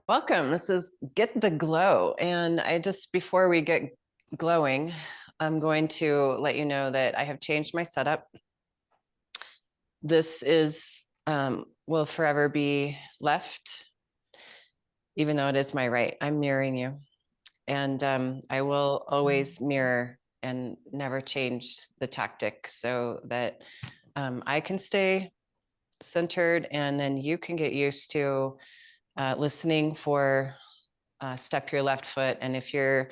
Welcome. This is Get the Glow. And before we get glowing, I'm going to let you know that I have changed my setup. This will forever be left, even though it is my right. I'm mirroring you. And I will always mirror and never change the tactic so that I can stay centered, and then you can get used to listening for step your left foot. And if your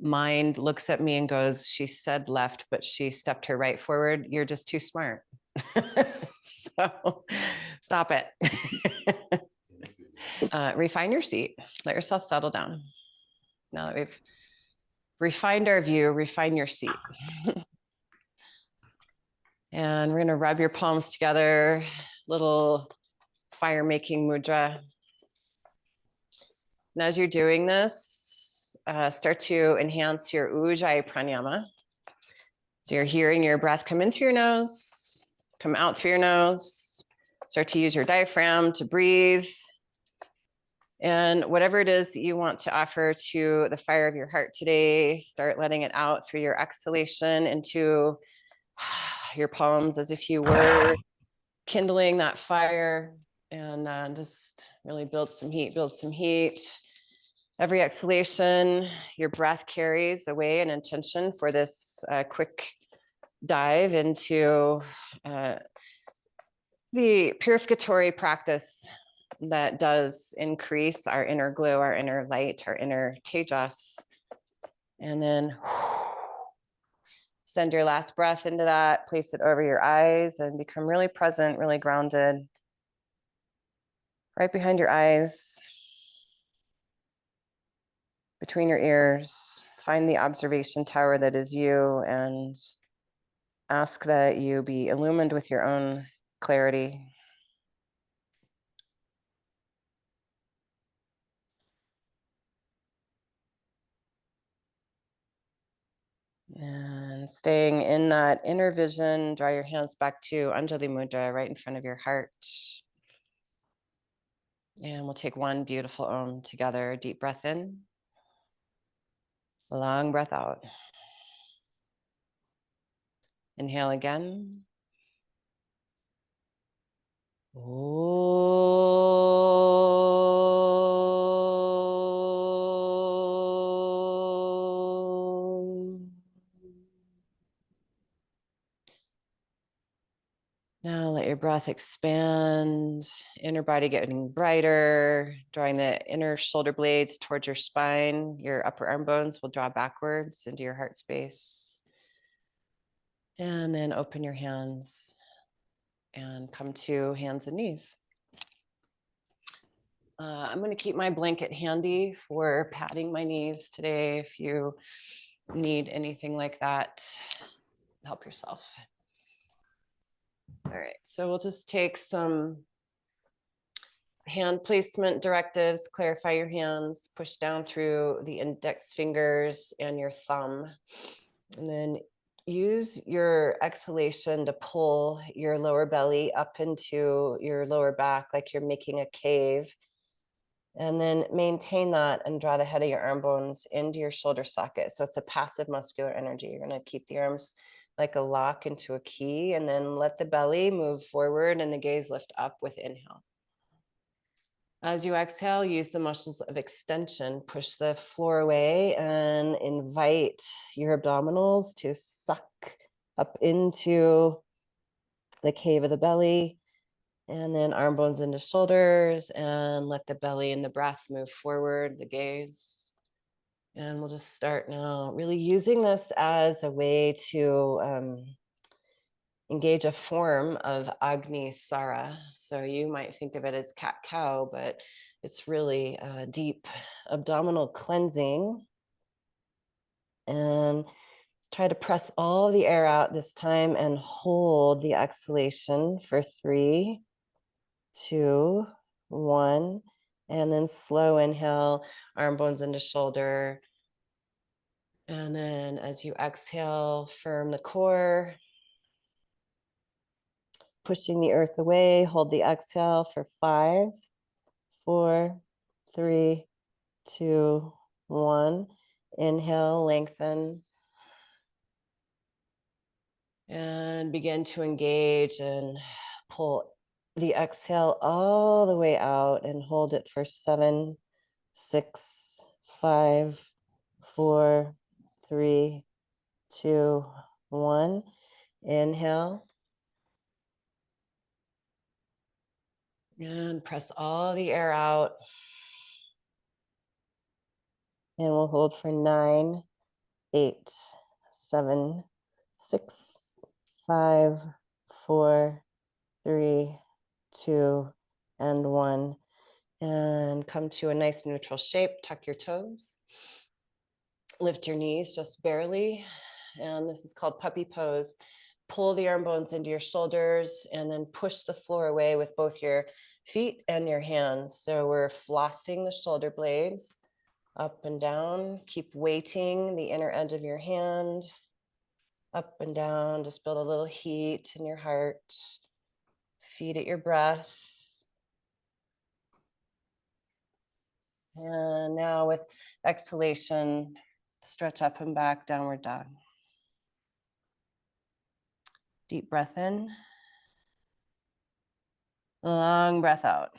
mind looks at me and goes, she said left, but she stepped her right forward, you're just too smart. So stop it. Refine your seat. Let yourself settle down. Now that we've refined our view, refine your seat. And we're going to rub your palms together, little fire making mudra. And as you're doing this, start to enhance your Ujjayi pranayama. So you're hearing your breath come in through your nose, come out through your nose. Start to use your diaphragm to breathe. And whatever it is that you want to offer to the fire of your heart today, start letting it out through your exhalation into your palms as if you were kindling that fire, and just really build some heat, build some heat. Every exhalation, your breath carries away an intention for this quick dive into the purificatory practice that does increase our inner glow, our inner light, our inner tejas. And then send your last breath into that, place it over your eyes, and become really present, really grounded. Right behind your eyes, between your ears, find the observation tower that is you, and ask that you be illumined with your own clarity. And staying in that inner vision, draw your hands back to Anjali Mudra right in front of your heart. And we'll take one beautiful Om together. Deep breath in, long breath out. Inhale again. Now let your breath expand, inner body getting brighter, drawing the inner shoulder blades towards your spine. Your upper arm bones will draw backwards into your heart space. And then open your hands and come to hands and knees. I'm going to keep my blanket handy for padding my knees today. If you need anything like that, help yourself. All right, so we'll just take some hand placement directives. Clarify your hands, push down through the index fingers and your thumb. And then use your exhalation to pull your lower belly up into your lower back like you're making a cave. And then maintain that and draw the head of your arm bones into your shoulder socket. So it's a passive muscular energy. You're going to keep the arms like a lock into a key, and then let the belly move forward and the gaze lift up with inhale. As you exhale, use the muscles of extension, push the floor away and invite your abdominals to suck up into the cave of the belly, and then arm bones into shoulders, and let the belly and the breath move forward, the gaze. And we'll just start now, really using this as a way to engage a form of Agni Sara. So you might think of it as cat-cow, but it's really a deep abdominal cleansing. And try to press all the air out this time and hold the exhalation for 3, 2, 1, and then slow inhale, arm bones into shoulder. And then as you exhale, firm the core. pushing the earth away. Hold the exhale for 5, 4, 3, 2, 1. Inhale, lengthen. And begin to engage and pull the exhale all the way out and hold it for 7, 6, 5, 4, 3, 2, 1. Inhale. And press all the air out. And we'll hold for 9, 8, 7, 6, 5, 4, 3, 2, and 1. And come to a nice neutral shape. Tuck your toes. Lift your knees just barely. And this is called puppy pose. Pull the arm bones into your shoulders and then push the floor away with both your feet and your hands. So we're flossing the shoulder blades up and down. Keep weighting the inner edge of your hand up and down. Just build a little heat in your heart. Feed it your breath. And now with exhalation, stretch up and back, downward dog. Deep breath in. Long breath out.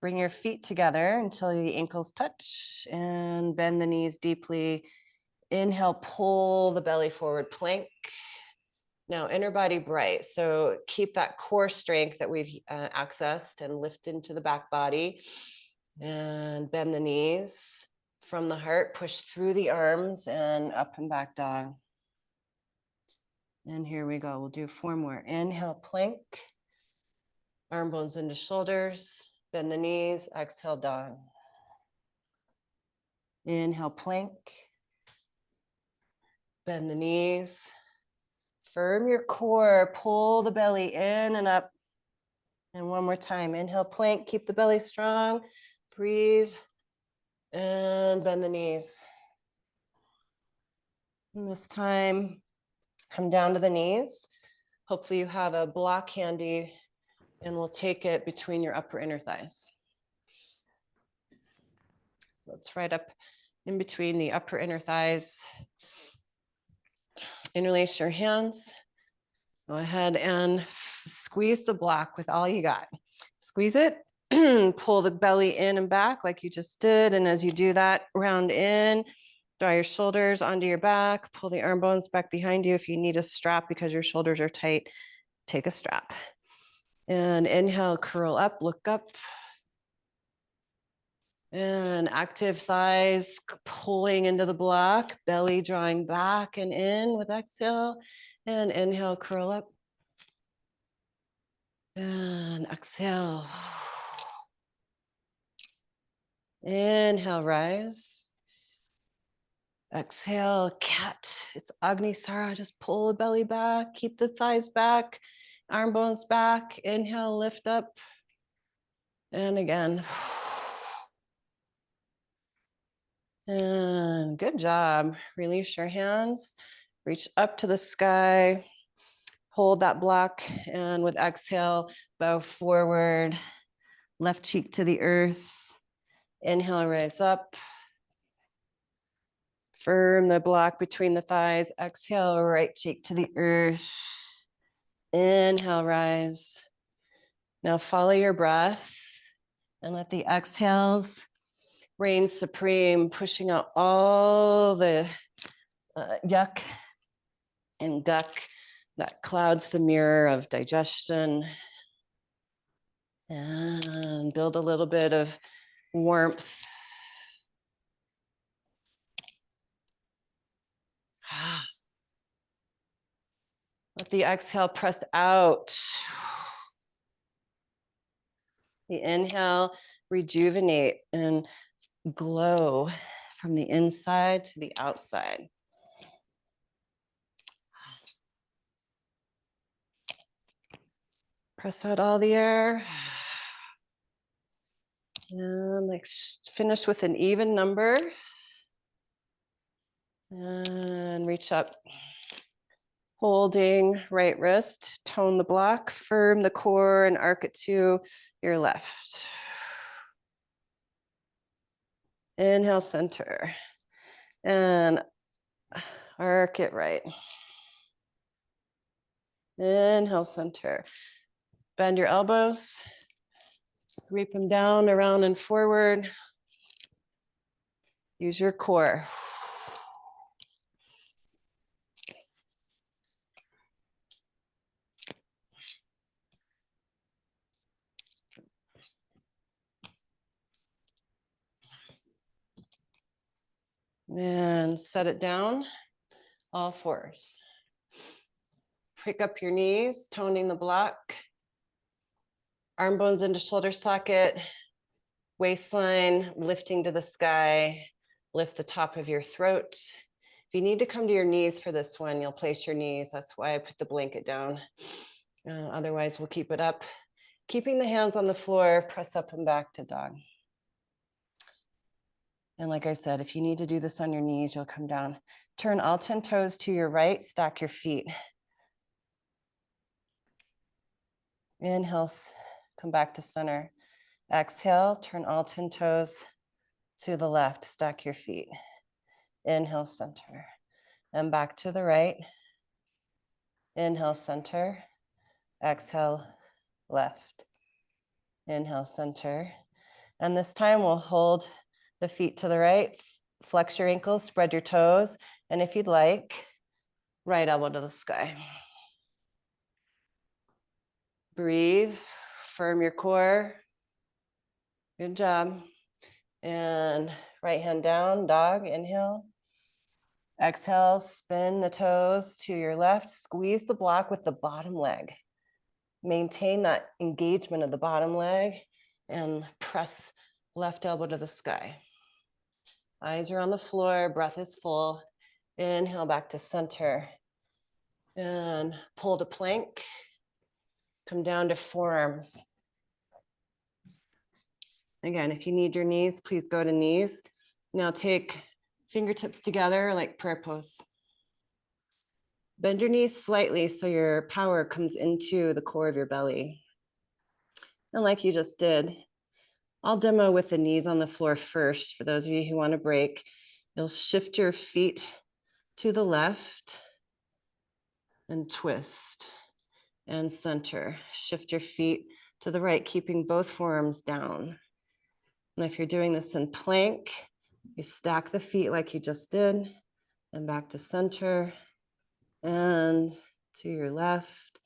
Bring your feet together until the ankles touch and bend the knees deeply. Inhale, pull the belly forward, plank. Now inner body bright. So keep that core strength that we've accessed and lift into the back body and bend the knees from the heart, push through the arms and up and back dog. And here we go. We'll do 4 more. Inhale, plank. Arm bones into shoulders. Bend the knees. Exhale, dog. Inhale, plank. Bend the knees. Firm your core. Pull the belly in and up. And one more time. Inhale, plank. Keep the belly strong. Breathe. And bend the knees. And this time, come down to the knees. Hopefully you have a block handy and we'll take it between your upper inner thighs. So it's right up in between the upper inner thighs. Interlace your hands. Go ahead and squeeze the block with all you got. Squeeze it, pull the belly in and back like you just did. And as you do that, round in, draw your shoulders onto your back, pull the arm bones back behind you. If you need a strap because your shoulders are tight, take a strap. And inhale, curl up, look up. And active thighs pulling into the block, belly drawing back and in with exhale. And inhale, curl up. And exhale. Inhale, rise. Exhale, cat. It's Agnisara. Just pull the belly back, keep the thighs back, arm bones back. Inhale, lift up. And again. And good job. Release your hands, reach up to the sky, hold that block, and with exhale, bow forward, left cheek to the earth. Inhale, rise up. Firm the block between the thighs. Exhale, right cheek to the earth. Inhale, rise. Now follow your breath and let the exhales reign supreme, pushing out all the yuck and guck that clouds the mirror of digestion. And build a little bit of warmth. Let the exhale press out. The inhale, rejuvenate and glow from the inside to the outside. Press out all the air. And like finish with an even number. And reach up. Holding right wrist, tone the block, firm the core and arc it to your left. Inhale, center. And arc it right. Inhale, center. Bend your elbows. Sweep them down, around, and forward. Use your core. And set it down, all fours. Pick up your knees, toning the block. Arm bones into shoulder socket. Waistline lifting to the sky. Lift the top of your throat. If you need to come to your knees for this one, you'll place your knees. That's why I put the blanket down. Otherwise, we'll keep it up. Keeping the hands on the floor, press up and back to dog. And like I said, if you need to do this on your knees, you'll come down. Turn all 10 toes to your right, stack your feet. Inhale, come back to center. Exhale, turn all 10 toes to the left, stack your feet. Inhale, center. And back to the right. Inhale, center. Exhale, left. Inhale, center. And this time we'll hold the feet to the right, flex your ankles, spread your toes, and if you'd like, right elbow to the sky. Breathe, firm your core. Good job. And right hand down, dog, inhale. Exhale, spin the toes to your left, squeeze the block with the bottom leg. Maintain that engagement of the bottom leg and press left elbow to the sky. Eyes are on the floor, breath is full. Inhale back to center. And pull to plank. Come down to forearms. Again, if you need your knees, please go to knees. Now take fingertips together like prayer pose. Bend your knees slightly so your power comes into the core of your belly. And like you just did, I'll demo with the knees on the floor first. For those of you who want to break, you'll shift your feet to the left and twist and center. Shift your feet to the right, keeping both forearms down. And if you're doing this in plank, you stack the feet like you just did and back to center and to your left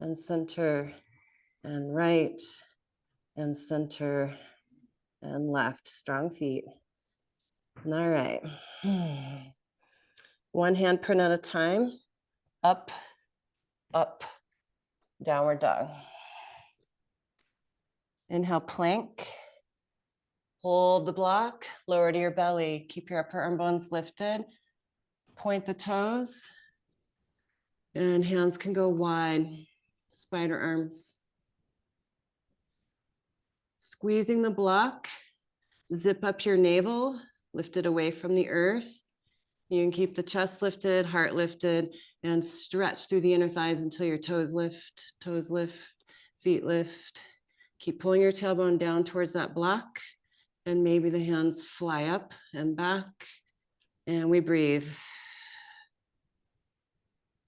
and center and right and center and left. Strong feet. All right. One hand print at a time. Up, up, downward dog. Inhale, plank. Hold the block, lower to your belly. Keep your upper arm bones lifted. Point the toes. And hands can go wide, spider arms. Squeezing the block. Zip up your navel, lift it away from the earth. You can keep the chest lifted, heart lifted, and stretch through the inner thighs until your toes lift, feet lift. Keep pulling your tailbone down towards that block, and maybe the hands fly up and back, and we breathe.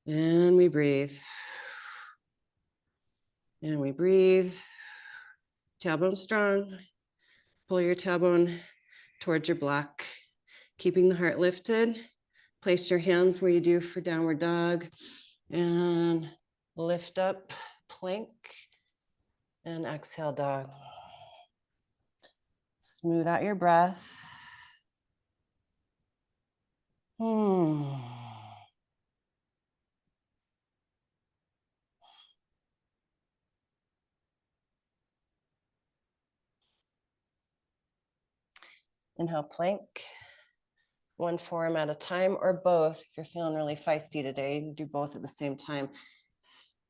And we breathe. And we breathe. Tailbone strong. Pull your tailbone towards your block, keeping the heart lifted. Place your hands where you do for downward dog and lift up, plank, and exhale, dog. Smooth out your breath. Inhale, plank. One forearm at a time or both. If you're feeling really feisty today, do both at the same time.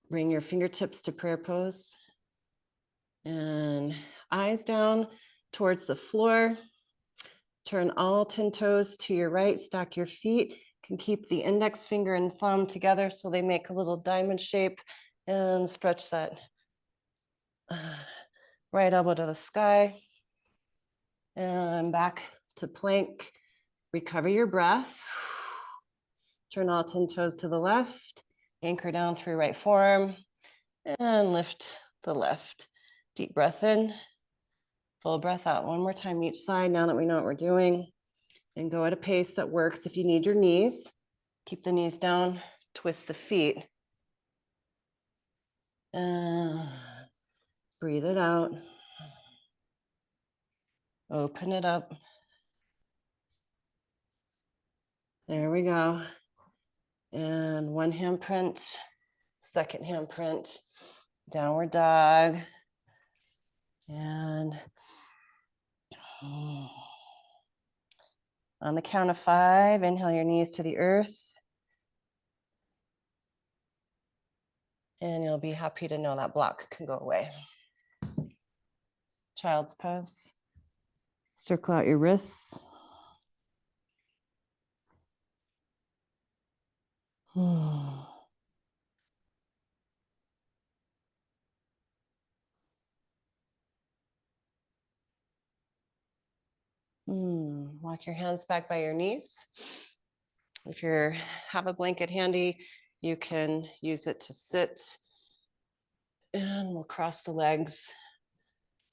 Bring your fingertips to prayer pose. And eyes down towards the floor. Turn all 10 toes to your right, stack your feet, can keep the index finger and thumb together so they make a little diamond shape, and stretch that right elbow to the sky. And back to plank. Recover your breath. Turn all 10 toes to the left. Anchor down through right forearm. And lift the left. Deep breath in. Full breath out. One more time each side now that we know what we're doing. And go at a pace that works. If you need your knees, keep the knees down. Twist the feet. Breathe it out. Open it up. There we go. And one hand print, second hand print, downward dog. And on the count of 5, inhale your knees to the earth. And you'll be happy to know that block can go away. Child's pose. Circle out your wrists. Walk your hands back by your knees. If you have a blanket handy, you can use it to sit. And we'll cross the legs,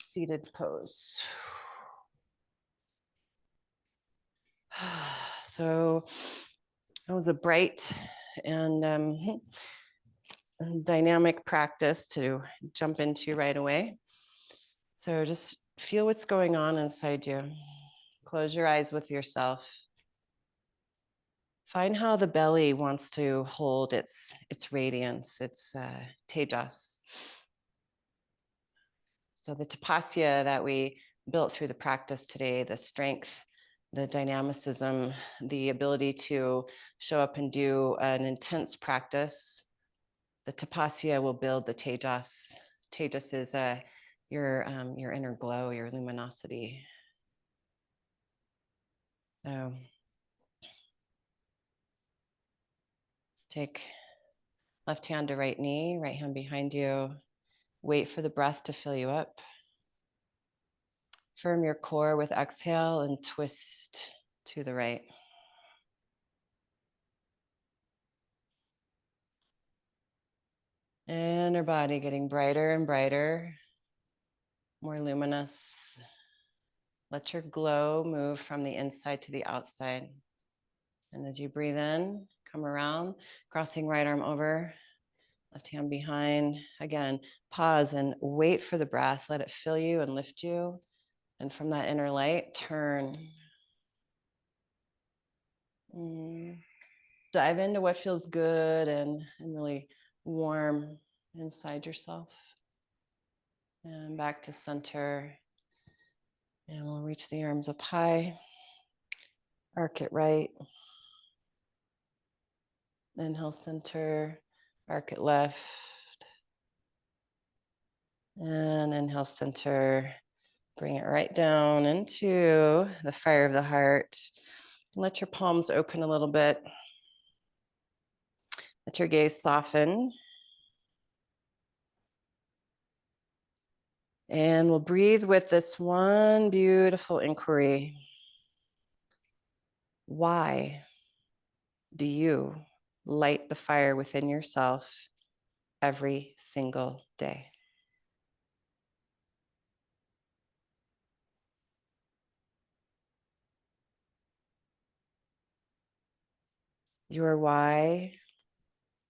seated pose. So that was a bright and dynamic practice to jump into right away. So just feel what's going on inside you. Close your eyes with yourself. Find how the belly wants to hold its radiance, its tejas. So the tapasya that we built through the practice today, the strength, the dynamicism, the ability to show up and do an intense practice, the tapasya will build the tejas. Tejas is your inner glow, your luminosity. So let's take left hand to right knee, right hand behind you. Wait for the breath to fill you up. Firm your core with exhale and twist to the right. Inner body getting brighter and brighter, more luminous. Let your glow move from the inside to the outside. And as you breathe in, come around, crossing right arm over, left hand behind. Again, pause and wait for the breath. Let it fill you and lift you. And from that inner light, turn. Dive into what feels good and really warm inside yourself. And back to center. And we'll reach the arms up high. Arc it right. Inhale, center. Arc it left. And inhale, center. Bring it right down into the fire of the heart. Let your palms open a little bit. Let your gaze soften. And we'll breathe with this one beautiful inquiry. Why do you light the fire within yourself every single day? Your why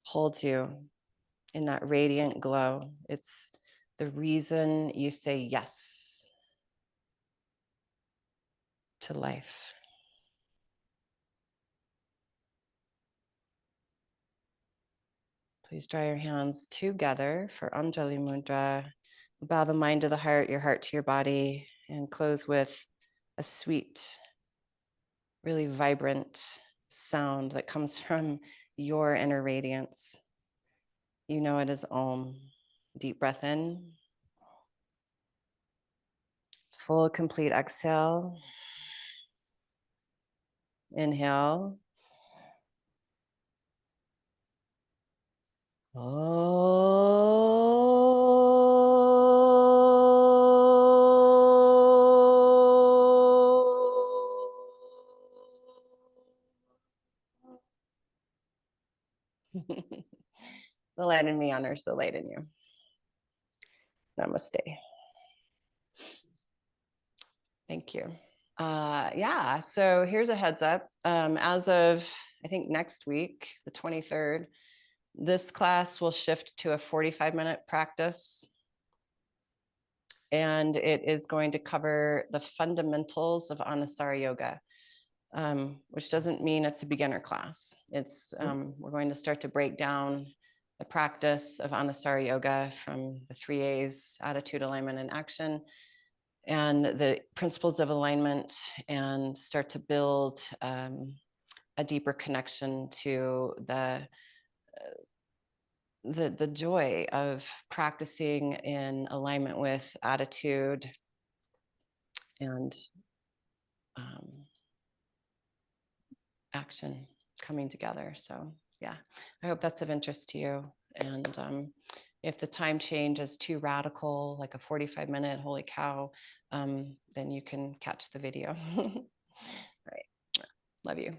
holds you in that radiant glow. It's the reason you say yes to life. Please draw your hands together for Anjali Mudra. Bow the mind to the heart, your heart to your body, and close with a sweet, really vibrant sound that comes from your inner radiance. You know it is Om. Deep breath in. Full, complete exhale. Inhale. The light in me honors the light in you. Namaste. Thank you. Yeah, so here's a heads up. As of, I think next week, the 23rd, this class will shift to a 45-minute practice. And it is going to cover the fundamentals of Anusara Yoga, which doesn't mean it's a beginner class. It's we're going to start to break down the practice of Anusara Yoga from the 3 A's, attitude, alignment, and action, and the principles of alignment, and start to build a deeper connection to the joy of practicing in alignment with attitude and action coming together. So yeah, I hope that's of interest to you. And if the time change is too radical, like a 45-minute, holy cow, then you can catch the video. All right, love you.